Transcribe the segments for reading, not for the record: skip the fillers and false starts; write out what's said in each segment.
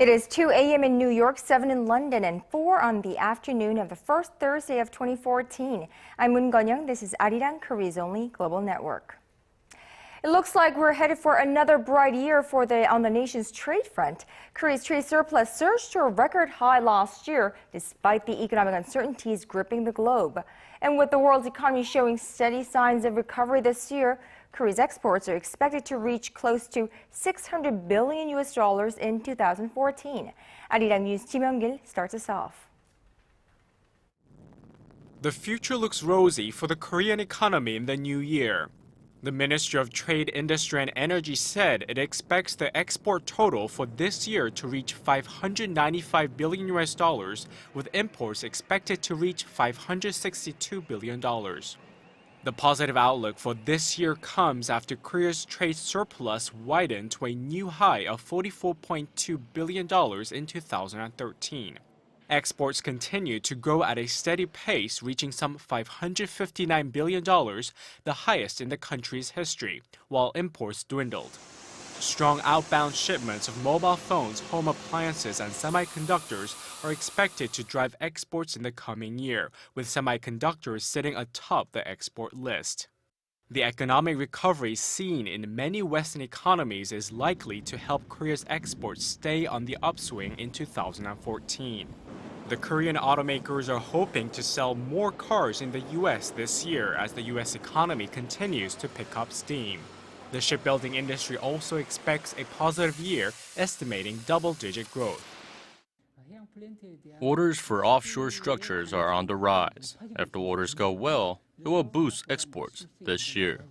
It is 2 a.m. in New York, 7 in London, and 4 on the afternoon of the first Thursday of 2014. I'm Moon Conn-young. This is ARIRANG, Korea's only global network. It looks like we're headed for another bright year on the nation's trade front. Korea's trade surplus surged to a record high last year, despite the economic uncertainties gripping the globe. And with the world's economy showing steady signs of recovery this year, Korea's exports are expected to reach close to $600 billion in 2014. ARIRANG News Kim starts us off. The future looks rosy for the Korean economy in the new year. The Ministry of Trade, Industry and Energy said it expects the export total for this year to reach $595 billion, with imports expected to reach $562 billion. The positive outlook for this year comes after Korea's trade surplus widened to a new high of $44.2 billion in 2013. Exports continue to grow at a steady pace, reaching some $559 billion, the highest in the country's history, while imports dwindled. Strong outbound shipments of mobile phones, home appliances, and semiconductors are expected to drive exports in the coming year, with semiconductors sitting atop the export list. The economic recovery seen in many Western economies is likely to help Korea's exports stay on the upswing in 2014. The Korean automakers are hoping to sell more cars in the U.S. this year as the U.S. economy continues to pick up steam. The shipbuilding industry also expects a positive year, estimating double-digit growth. Orders for offshore structures are on the rise. If the orders go well, it will boost exports this year.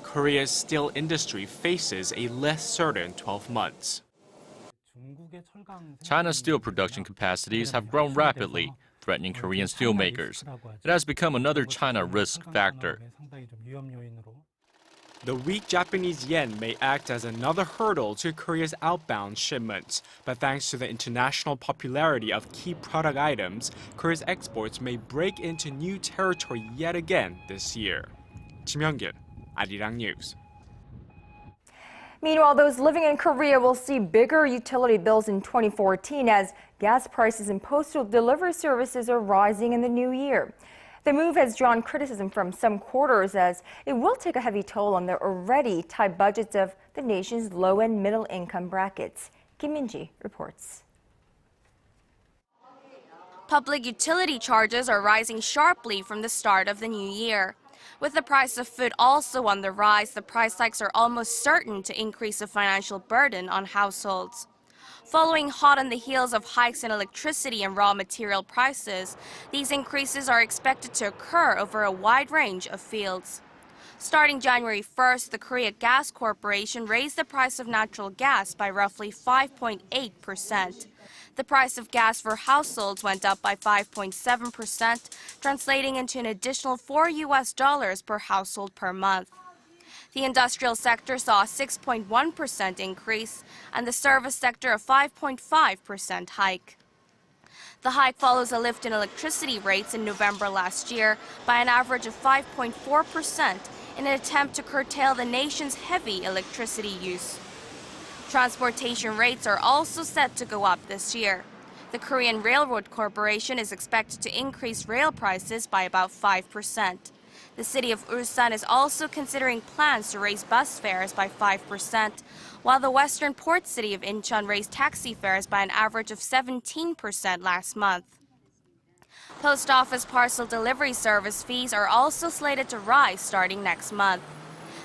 Korea's steel industry faces a less certain 12 months. China's steel production capacities have grown rapidly, threatening Korean steelmakers. It has become another China risk factor. The weak Japanese yen may act as another hurdle to Korea's outbound shipments, but thanks to the international popularity of key product items, Korea's exports may break into new territory yet again this year. Kim Young-gil, ARIRANG News. Meanwhile, those living in Korea will see bigger utility bills in 2014 as gas prices and postal delivery services are rising in the new year. The move has drawn criticism from some quarters as it will take a heavy toll on the already tight budgets of the nation's low and middle income brackets. Kim Min-ji reports. Public utility charges are rising sharply from the start of the new year. With the price of food also on the rise, the price hikes are almost certain to increase the financial burden on households. Following hot on the heels of hikes in electricity and raw material prices, these increases are expected to occur over a wide range of fields. Starting January 1st, the Korea Gas Corporation raised the price of natural gas by roughly 5.8%. The price of gas for households went up by 5.7%, translating into an additional $4 per household per month. The industrial sector saw a 6.1% increase and the service sector a 5.5% hike. The hike follows a lift in electricity rates in November last year by an average of 5.4% in an attempt to curtail the nation's heavy electricity use. Transportation rates are also set to go up this year. The Korean Railroad Corporation is expected to increase rail prices by about 5%. The city of Ulsan is also considering plans to raise bus fares by 5%, while the western port city of Incheon raised taxi fares by an average of 17% last month. Post office parcel delivery service fees are also slated to rise starting next month.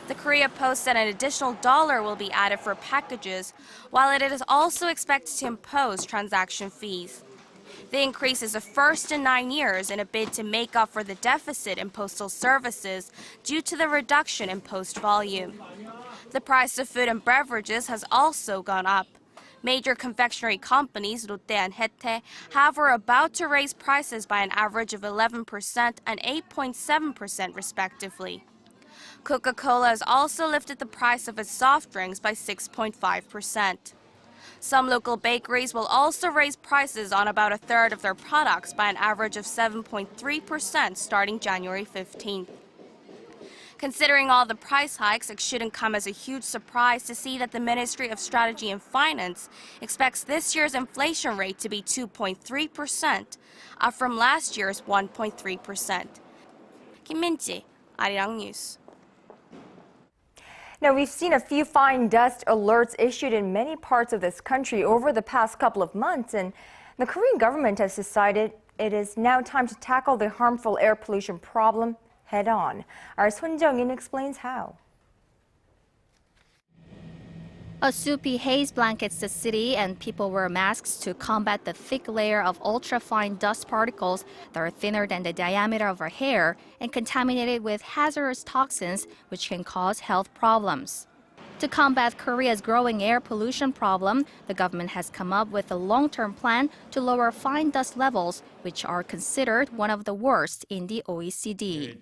The Korea Post said an additional $1 will be added for packages, while it is also expected to impose transaction fees. The increase is a first in 9 years in a bid to make up for the deficit in postal services due to the reduction in post volume. The price of food and beverages has also gone up. Major confectionery companies, Lotte and Hete, have or are about to raise prices by an average of 11% and 8.7% respectively. Coca-Cola has also lifted the price of its soft drinks by 6.5%. Some local bakeries will also raise prices on about a third of their products by an average of 7.3% starting January 15th. Considering all the price hikes, it shouldn't come as a huge surprise to see that the Ministry of Strategy and Finance expects this year's inflation rate to be 2.3%, up from last year's 1.3%. Kim Min-ji, ARIRANG News. Now, we've seen a few fine dust alerts issued in many parts of this country over the past couple of months, and the Korean government has decided it is now time to tackle the harmful air pollution problem head-on. Our Sun Jung-in explains how. A soupy haze blankets the city, and people wear masks to combat the thick layer of ultra-fine dust particles that are thinner than the diameter of our hair and contaminated with hazardous toxins which can cause health problems. To combat Korea's growing air pollution problem, the government has come up with a long-term plan to lower fine dust levels, which are considered one of the worst in the OECD.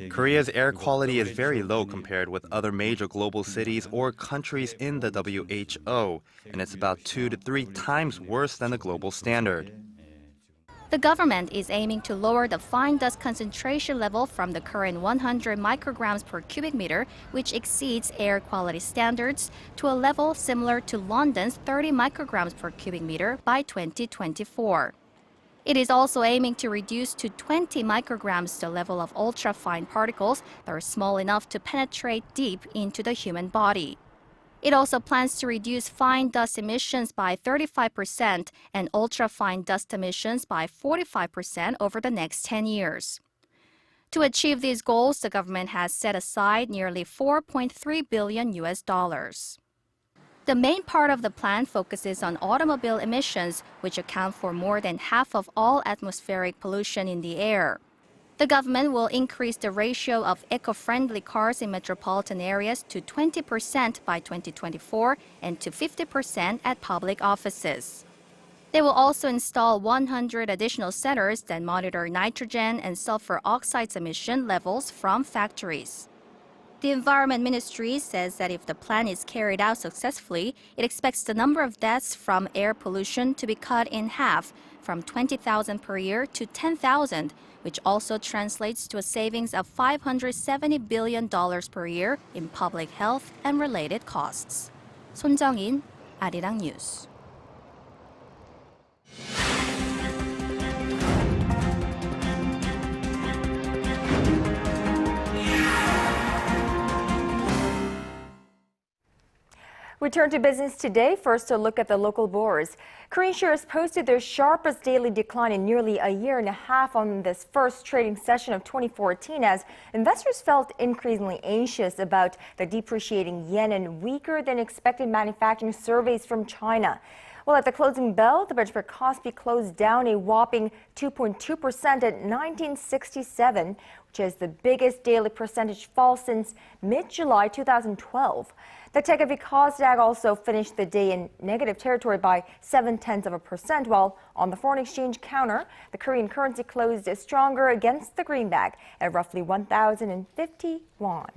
Korea's air quality is very low compared with other major global cities or countries in the WHO, and it's about 2 to 3 times worse than the global standard. The government is aiming to lower the fine dust concentration level from the current 100 micrograms per cubic meter, which exceeds air quality standards, to a level similar to London's 30 micrograms per cubic meter by 2024. It is also aiming to reduce to 20 micrograms the level of ultra-fine particles that are small enough to penetrate deep into the human body. It also plans to reduce fine dust emissions by 35% and ultra-fine dust emissions by 45% over the next 10 years. To achieve these goals, the government has set aside nearly $4.3 billion. The main part of the plan focuses on automobile emissions, which account for more than half of all atmospheric pollution in the air. The government will increase the ratio of eco-friendly cars in metropolitan areas to 20% by 2024 and to 50% at public offices. They will also install 100 additional sensors that monitor nitrogen and sulfur oxides emission levels from factories. The Environment Ministry says that if the plan is carried out successfully, it expects the number of deaths from air pollution to be cut in half, from 20,000 per year to 10,000, which also translates to a savings of $570 billion per year in public health and related costs. Sun Jung-in, ARIRANG News. We turn to business today. First, a look at the local bourse. Korean shares posted their sharpest daily decline in nearly a year and a half on this first trading session of 2014 as investors felt increasingly anxious about the depreciating yen and weaker than expected manufacturing surveys from China. Well, at the closing bell, the benchmark Kospi closed down a whopping 2.2% at 1967, which is the biggest daily percentage fall since mid-July 2012. The tech-heavy Kosdaq also finished the day in negative territory by 0.7%, while on the foreign exchange counter, the Korean currency closed stronger against the greenback at roughly 1,050 won.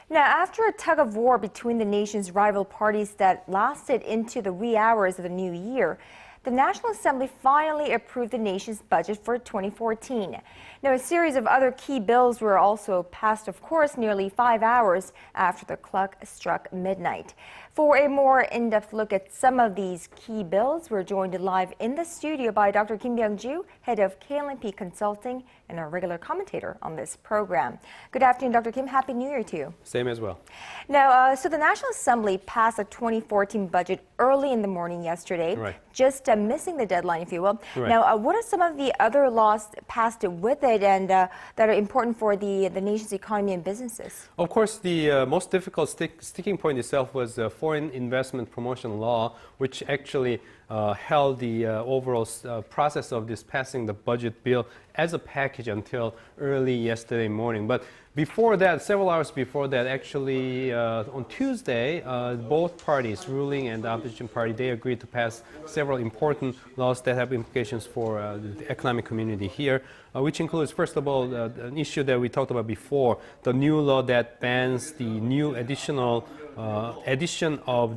Now, after a tug-of-war between the nation's rival parties that lasted into the wee hours of the new year, the National Assembly finally approved the nation's budget for 2014. Now, a series of other key bills were also passed, of course, nearly 5 hours after the clock struck midnight. For a more in-depth look at some of these key bills, we're joined live in the studio by Dr. Kim Byung-ju, head of KLNP Consulting and a regular commentator on this program. Good afternoon, Dr. Kim. Happy New Year to you. Same as well. Now, so the National Assembly passed the 2014 budget early in the morning yesterday, Right. just missing the deadline, if you will. Right. Now, what are some of the other laws passed with it and that are important for the nation's economy and businesses? Of course, the most difficult sticking point itself was the Foreign Investment Promotion Law, which actually held the overall process of this passing the budget bill as a package until early yesterday morning. But before that, several hours before that, actually on Tuesday, both parties, ruling and the opposition party, they agreed to pass several important laws that have implications for the economic community here, which includes, first of all, an issue that we talked about before, the new law that bans the new addition of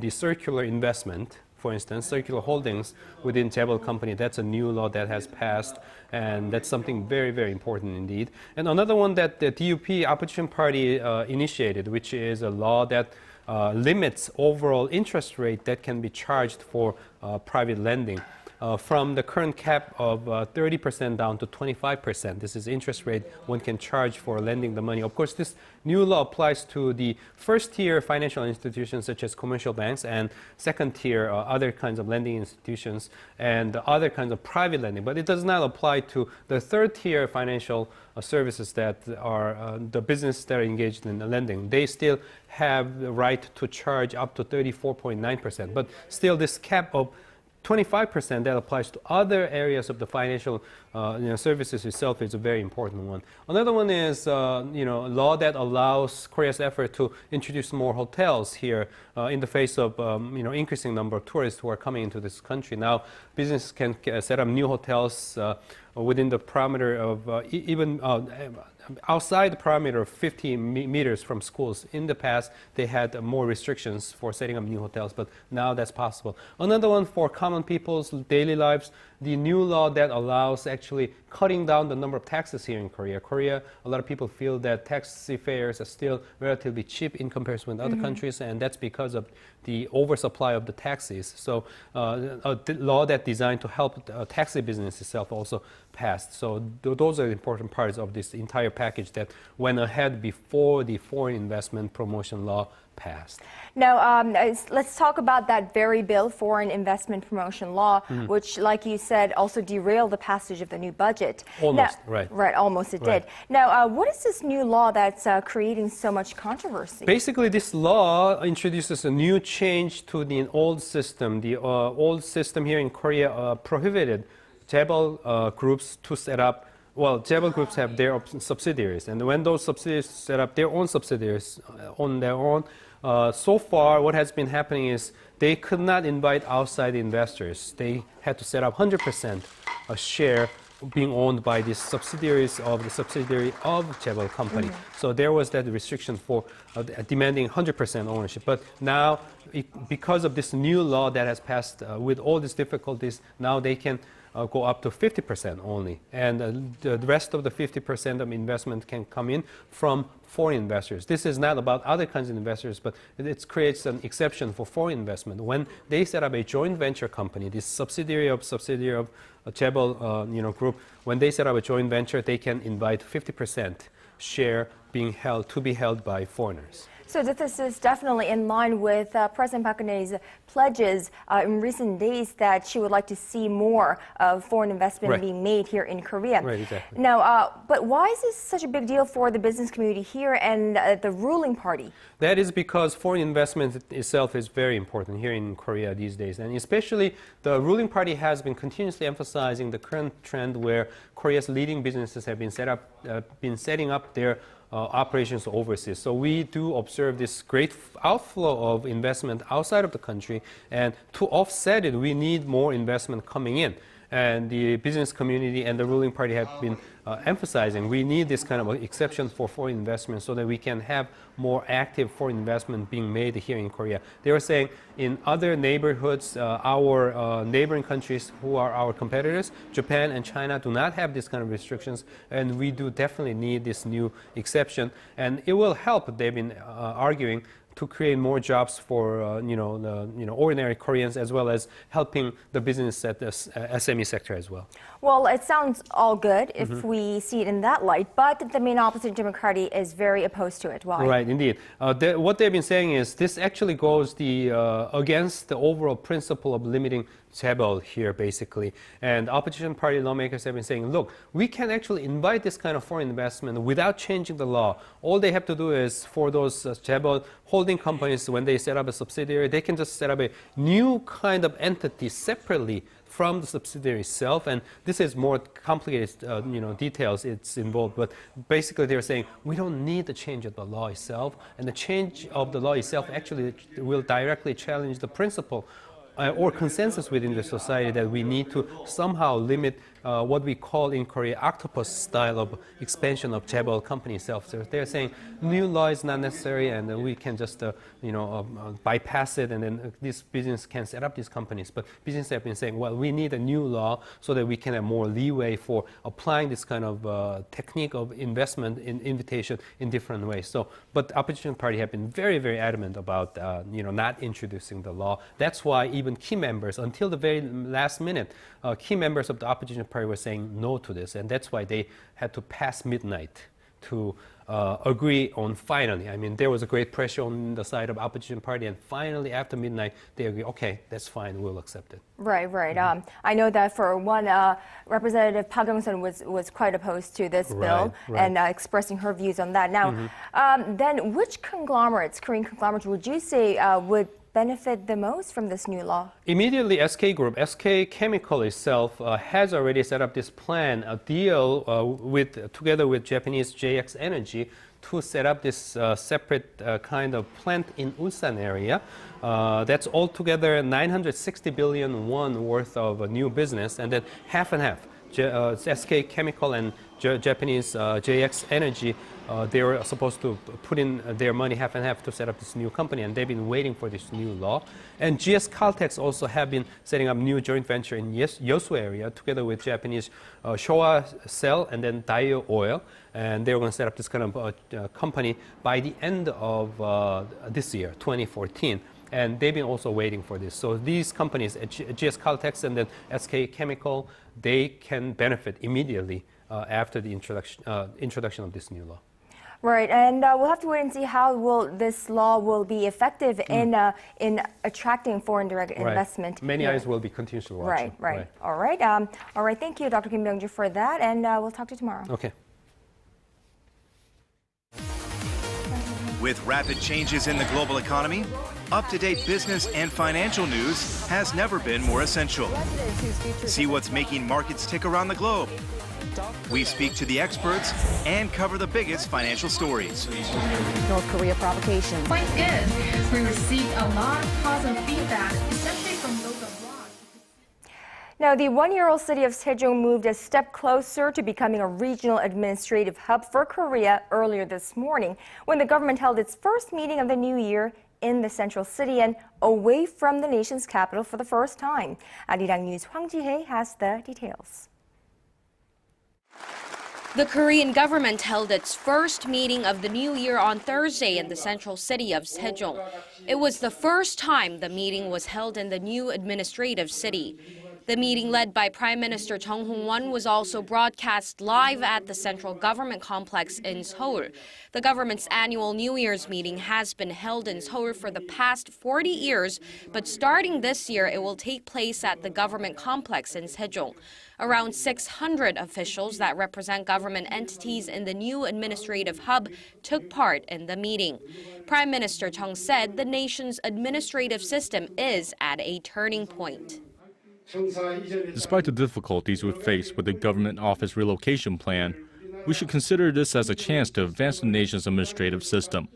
the circular investment for instance, circular holdings within Jabil company. That's a new law that has passed, and that's something very, very important indeed. And another one that the DUP opposition party initiated, which is a law that limits overall interest rate that can be charged for private lending. From the current cap of 30% down to 25%. This is interest rate one can charge for lending the money. Of course, this new law applies to the first-tier financial institutions such as commercial banks and second-tier other kinds of lending institutions and other kinds of private lending. But it does not apply to the third-tier financial services that are the business that are engaged in lending. They still have the right to charge up to 34.9%. But still, this cap of 25% that applies to other areas of the financial services itself is a very important one. Another one is a law that allows Korea's effort to introduce more hotels here in the face of increasing number of tourists who are coming into this country. Now, businesses can set up new hotels within the parameter of even outside the parameter of 50 meters from schools. In the past, they had more restrictions for setting up new hotels, but now that's possible. Another one for common people's daily lives, the new law that allows actually cutting down the number of taxes here in Korea. A lot of people feel that taxi fares are still relatively cheap in comparison with other countries, and that's because of the oversupply of the taxis. So a law that designed to help the taxi business itself also passed. So those are important parts of this entire package that went ahead before the foreign investment promotion law passed. Now, let's talk about that very bill, Foreign Investment Promotion Law, which, like you said, also derailed the passage of the new budget. Almost, now, right. Right, almost it did. Now, what is this new law that's creating so much controversy? Basically, this law introduces a new change to the old system. The old system here in Korea prohibited Jabil groups to set up. Well, Jabil groups have their subsidiaries, and when those subsidiaries set up their own subsidiaries on their own, so far what has been happening is they could not invite outside investors. They had to set up 100% a share being owned by the subsidiaries of the subsidiary of Jabil company. So there was that restriction for demanding 100% ownership. But now, because of this new law that has passed with all these difficulties, now they can go up to 50% only. And the rest of the 50% of investment can come in from foreign investors. This is not about other kinds of investors, but it creates an exception for foreign investment. When they set up a joint venture company, this subsidiary of Jabil group, when they set up a joint venture, they can invite 50% share being held by foreigners. So this is definitely in line with President Park Geun-hye's pledges in recent days that she would like to see more of foreign investment being made here in Korea. Right, exactly. Now, but why is this such a big deal for the business community here and the ruling party? That is because foreign investment itself is very important here in Korea these days. And especially the ruling party has been continuously emphasizing the current trend where Korea's leading businesses have been setting up their operations overseas. So we do observe this great outflow of investment outside of the country, and to offset it, we need more investment coming in. And the business community and the ruling party have been emphasizing we need this kind of exception for foreign investment so that we can have more active foreign investment being made here in Korea. They were saying in other neighborhoods, our neighboring countries who are our competitors, Japan and China, do not have this kind of restrictions, and we do definitely need this new exception. And it will help, they've been arguing, to create more jobs for ordinary Koreans, as well as helping the business at the SME sector as well. Well, it sounds all good if we see it in that light, but the main opposition Democratic Party is very opposed to it. Why? Right, indeed. What they've been saying is this actually goes against the overall principle of limiting Jabil here, basically. And opposition party lawmakers have been saying, look, we can actually invite this kind of foreign investment without changing the law. All they have to do is for those Jabil holding companies, when they set up a subsidiary, they can just set up a new kind of entity separately from the subsidiary itself, and this is more complicated, details it's involved. But basically, they're saying we don't need the change of the law itself, and the change of the law itself actually will directly challenge the principle or consensus within the society that we need to somehow limit what we call in Korea octopus style of expansion of chaebol company itself. So they're saying new law is not necessary, and we can just bypass it, and then this business can set up these companies. But businesses have been saying, well, we need a new law so that we can have more leeway for applying this kind of technique of investment in invitation in different ways. So, but the opposition party have been very, very adamant about not introducing the law. That's why even key members, until the very last minute, key members of the opposition party were saying no to this, and that's why they had to pass midnight to agree on finally. I mean, there was a great pressure on the side of opposition party, and finally after midnight they agree, okay, that's fine, we'll accept it. Right. I know that for one, Representative Park Young-sun was quite opposed to this bill and expressing her views on that. Now, then which conglomerates, Korean conglomerates, would you say would benefit the most from this new law? Immediately, SK Group, SK Chemical itself has already set up this plan, a deal together with Japanese JX Energy to set up this separate kind of plant in Ulsan area. That's altogether 960 billion won worth of a new business, and then half and half. SK Chemical and Japanese JX Energy, they were supposed to put in their money half and half to set up this new company, and they've been waiting for this new law. And GS Caltex also have been setting up new joint venture in Yeosu area together with Japanese Showa Cell and then Daewoo Oil, and they're going to set up this kind of company by the end of this year, 2014. And they've been also waiting for this. So these companies, GS Caltex and then SK Chemical, they can benefit immediately after the introduction of this new law. Right, and we'll have to wait and see how this law will be effective in attracting foreign direct investment. Many eyes will be continuously watching. Right. All right. Thank you, Dr. Kim Myung-ju, for that, and we'll talk to you tomorrow. Okay. With rapid changes in the global economy, up-to-date business and financial news has never been more essential. See what's making markets tick around the globe. We speak to the experts and cover the biggest financial stories. North Korea provocation. Quite good. We received a lot of positive feedback, especially from those abroad. Now, the one-year-old city of Sejong moved a step closer to becoming a regional administrative hub for Korea earlier this morning when the government held its first meeting of the new year in the central city and away from the nation's capital for the first time. ARIRANG News Hwang Ji-hye has the details. The Korean government held its first meeting of the new year on Thursday in the central city of Sejong. It was the first time the meeting was held in the new administrative city. The meeting led by Prime Minister Chung Hong-won was also broadcast live at the central government complex in Seoul. The government's annual New Year's meeting has been held in Seoul for the past 40 years, but starting this year it will take place at the government complex in Sejong. Around 600 officials that represent government entities in the new administrative hub took part in the meeting. Prime Minister Chung said the nation's administrative system is at a turning point. Despite the difficulties we face with the government office relocation plan, we should consider this as a chance to advance the nation's administrative system.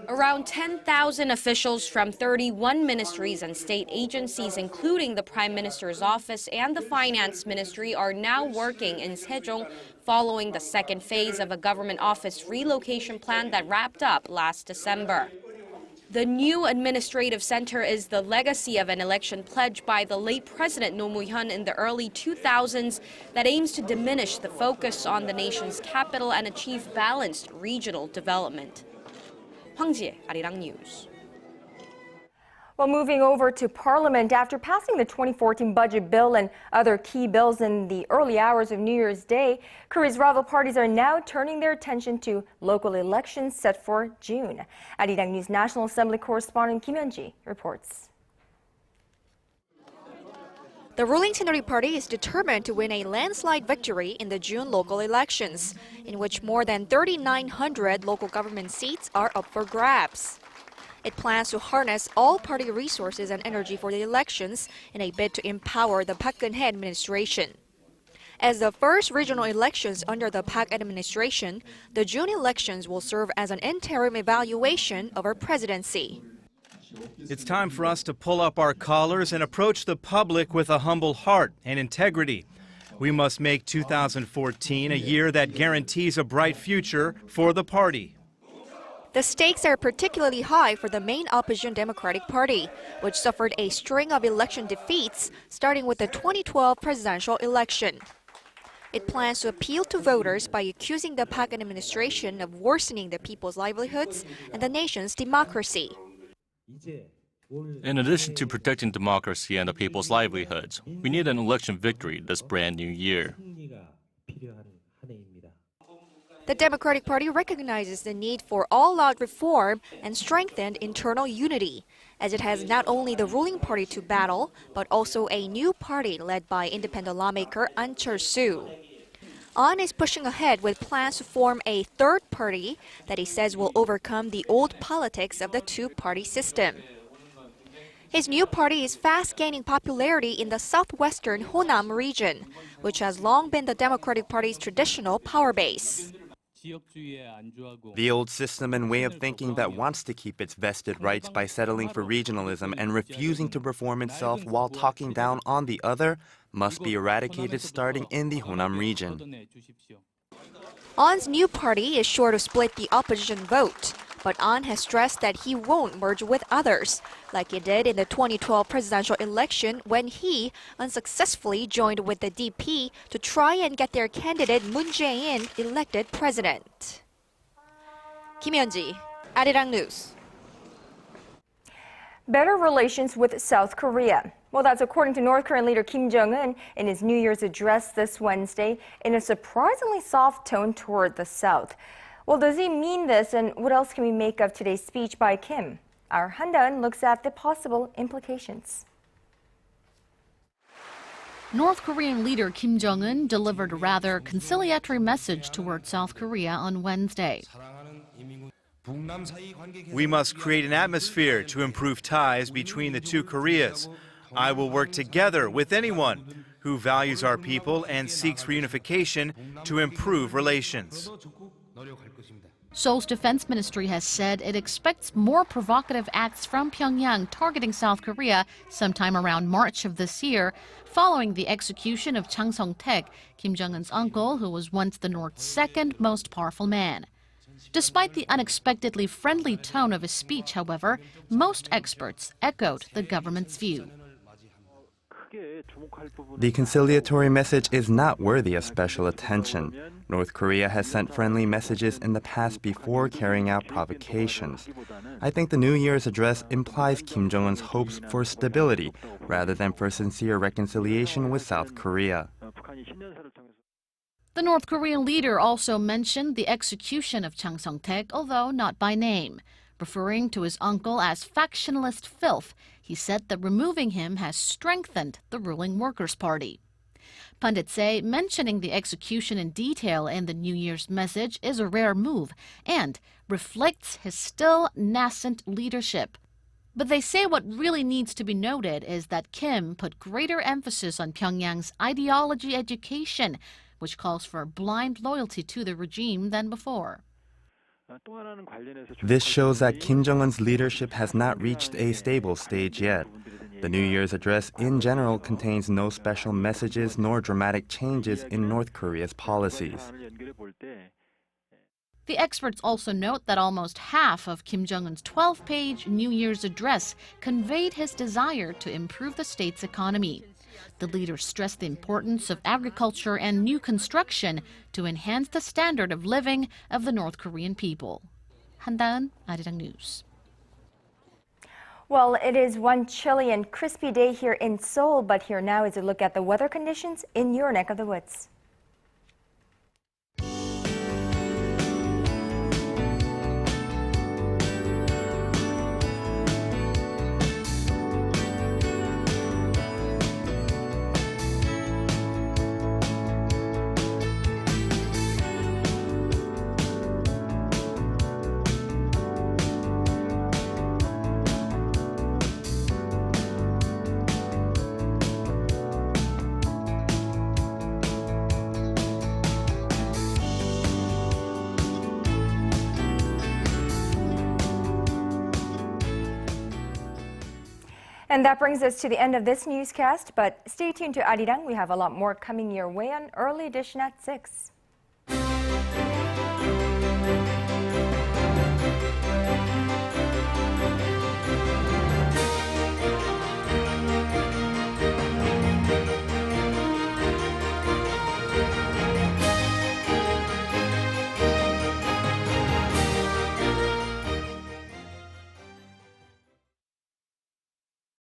Around 10,000 officials from 31 ministries and state agencies, including the Prime Minister's office and the Finance Ministry, are now working in Sejong following the second phase of a government office relocation plan that wrapped up last December. The new administrative center is the legacy of an election pledge by the late President Roh Moo-hyun in the early 2000s that aims to diminish the focus on the nation's capital and achieve balanced regional development. Hwang Ji-hye, ARIRANG News. Well, moving over to Parliament, after passing the 2014 budget bill and other key bills in the early hours of New Year's Day, Korea's rival parties are now turning their attention to local elections set for June. ARIRANG News National Assembly correspondent Kim Hyun-ji reports. The ruling Saenuri Party is determined to win a landslide victory in the June local elections, in which more than 3,900 local government seats are up for grabs. It plans to harness all party resources and energy for the elections in a bid to empower the Park Geun-hye administration. As the first regional elections under the Park administration, the June elections will serve as an interim evaluation of her presidency. It's time for us to pull up our collars and approach the public with a humble heart and integrity. We must make 2014 a year that guarantees a bright future for the party. The stakes are particularly high for the main opposition Democratic Party, which suffered a string of election defeats, starting with the 2012 presidential election. It plans to appeal to voters by accusing the Park administration of worsening the people's livelihoods and the nation's democracy. In addition to protecting democracy and the people's livelihoods, we need an election victory this brand new year. The Democratic Party recognizes the need for all-out reform and strengthened internal unity, as it has not only the ruling party to battle, but also a new party led by independent lawmaker An Cheol-soo. An is pushing ahead with plans to form a third party that he says will overcome the old politics of the two-party system. His new party is fast gaining popularity in the southwestern Honam region, which has long been the Democratic Party's traditional power base. The old system and way of thinking that wants to keep its vested rights by settling for regionalism and refusing to reform itself while talking down on the other must be eradicated starting in the Honam region. An's new party is sure to split the opposition vote, but An has stressed that he won't merge with others, like he did in the 2012 presidential election when he unsuccessfully joined with the DP to try and get their candidate Moon Jae-in elected president. Kim Hyun-ji, ARIRANG News. Better relations with South Korea. Well, that's according to North Korean leader Kim Jong-un in his New Year's address this Wednesday in a surprisingly soft tone toward the South. Well, does he mean this, and what else can we make of today's speech by Kim? Our Han Da-eun looks at the possible implications. North Korean leader Kim Jong-un delivered a rather conciliatory message toward South Korea on Wednesday. We must create an atmosphere to improve ties between the two Koreas. I will work together with anyone who values our people and seeks reunification to improve relations. Seoul's defense ministry has said it expects more provocative acts from Pyongyang targeting South Korea sometime around March of this year, following the execution of Chang Song-taek, Kim Jong-un's uncle, who was once the North's second most powerful man. Despite the unexpectedly friendly tone of his speech, however, most experts echoed the government's view. The conciliatory message is not worthy of special attention. North Korea has sent friendly messages in the past before carrying out provocations. I think the New Year's address implies Kim Jong-un's hopes for stability rather than for sincere reconciliation with South Korea. The North Korean leader also mentioned the execution of Chang Song-taek, although not by name. Referring to his uncle as factionalist filth, he said that removing him has strengthened the ruling Workers' Party. Pundits say mentioning the execution in detail in the New Year's message is a rare move and reflects his still nascent leadership. But they say what really needs to be noted is that Kim put greater emphasis on Pyongyang's ideology education, which calls for blind loyalty to the regime than before. This shows that Kim Jong-un's leadership has not reached a stable stage yet. The New Year's address in general contains no special messages nor dramatic changes in North Korea's policies. The experts also note that almost half of Kim Jong-un's 12-page New Year's address conveyed his desire to improve the state's economy. The leader stressed the importance of agriculture and new construction to enhance the standard of living of the North Korean people. Han Da-eun, ARIRANG News. Well, it is one chilly and crispy day here in Seoul, but here now is a look at the weather conditions in your neck of the woods. And that brings us to the end of this newscast, but stay tuned to ARIRANG. We have a lot more coming your way on Early Edition at 6.